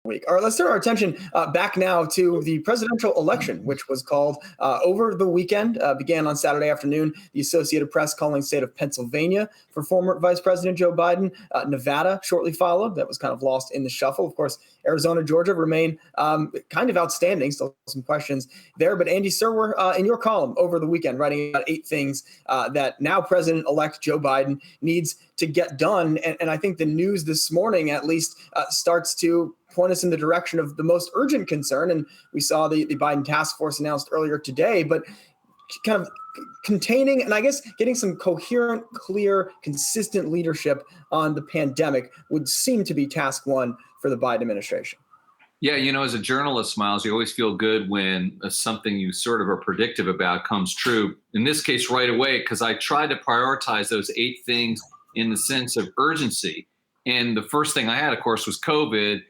week. All right, let's turn our attention back now to the presidential election, which was called over the weekend, began on Saturday afternoon. The Associated Press calling state of Pennsylvania for former Vice President Joe Biden. Nevada shortly followed. That was kind of lost in the shuffle. Of course, Arizona, Georgia remain kind of outstanding. Still some questions there. But Andy Serwer, in your column over the weekend, writing about 8 things that now President-elect Joe Biden needs to get done. And I think the news this morning, at least, starts to point us in the direction of the most urgent concern. And we saw the Biden task force announced earlier today, but kind of containing and I guess getting some coherent, clear, consistent leadership on the pandemic would seem to be task one for the Biden administration. Yeah, as a journalist, Miles, you always feel good when something you sort of are predictive about comes true. In this case, right away, because I tried to prioritize those 8 things in the sense of urgency. And the first thing I had, of course, was COVID.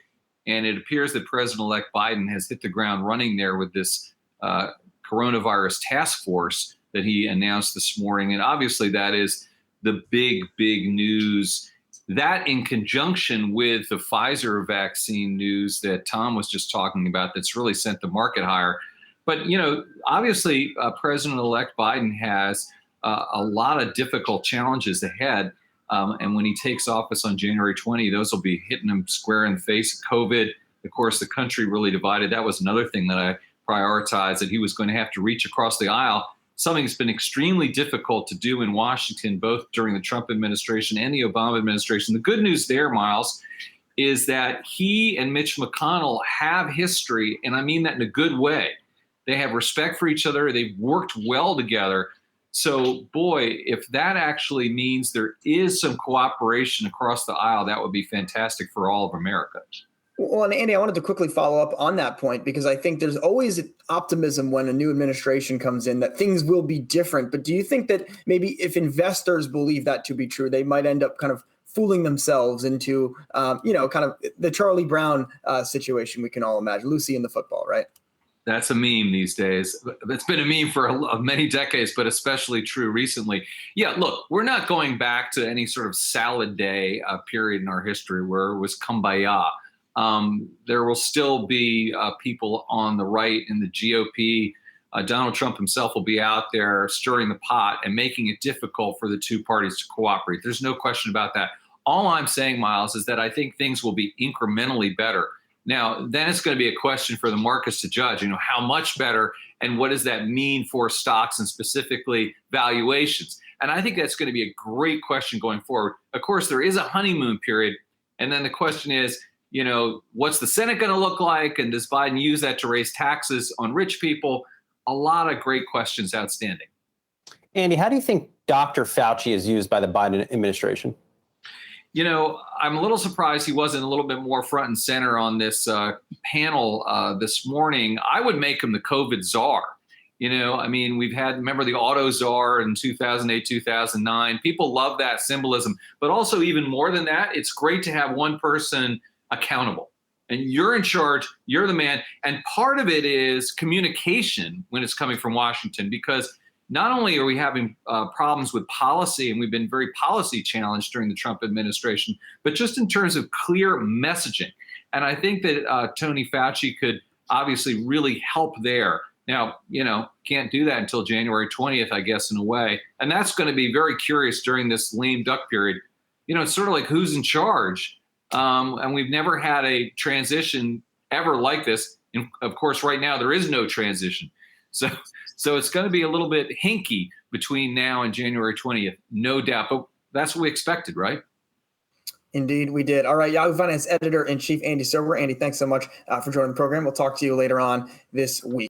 And it appears that President-elect Biden has hit the ground running there with this coronavirus task force that he announced this morning. And obviously that is the big news. That in conjunction with the Pfizer vaccine news that Tom was just talking about, that's really sent the market higher. But, obviously President-elect Biden has a lot of difficult challenges ahead. And when he takes office on January 20, those will be hitting him square in the face. COVID, of course, the country really divided. That was another thing that I prioritized, that he was going to have to reach across the aisle, something that's been extremely difficult to do in Washington, both during the Trump administration and the Obama administration. The good news there, Miles, is that he and Mitch McConnell have history, and I mean that in a good way. They have respect for each other. They've worked well together. So, boy, if that actually means there is some cooperation across the aisle, that would be fantastic for all of America. Well, and Andy, I wanted to quickly follow up on that point, because I think there's always optimism when a new administration comes in that things will be different. But do you think that maybe if investors believe that to be true, they might end up kind of fooling themselves into, kind of the Charlie Brown situation we can all imagine, Lucy in the football, right? That's a meme these days. It's been a meme for many decades, but especially true recently. Yeah, look, we're not going back to any sort of salad day period in our history where it was kumbaya. There will still be people on the right in the GOP. Donald Trump himself will be out there stirring the pot and making it difficult for the two parties to cooperate. There's no question about that. All I'm saying, Miles, is that I think things will be incrementally better. Now, then it's going to be a question for the markets to judge, how much better and what does that mean for stocks and specifically valuations? And I think that's going to be a great question going forward. Of course, there is a honeymoon period. And then the question is, what's the Senate going to look like? And does Biden use that to raise taxes on rich people? A lot of great questions outstanding. Andy, how do you think Dr. Fauci is used by the Biden administration? I'm a little surprised he wasn't a little bit more front and center on this panel this morning. I would make him the COVID czar. Remember the auto czar in 2008, 2009. People love that symbolism. But also even more than that, it's great to have one person accountable. And you're in charge. You're the man. And part of it is communication when it's coming from Washington, because not only are we having problems with policy, and we've been very policy challenged during the Trump administration, but just in terms of clear messaging. And I think that Tony Fauci could obviously really help there. Now, can't do that until January 20th, I guess, in a way. And that's going to be very curious during this lame duck period. It's sort of like who's in charge. And we've never had a transition ever like this. And of course, right now, there is no transition. So it's going to be a little bit hinky between now and January 20th, no doubt. But that's what we expected, right? Indeed, we did. All right, Yahoo Finance Editor-in-Chief Andy Serwer. Andy, thanks so much for joining the program. We'll talk to you later on this week.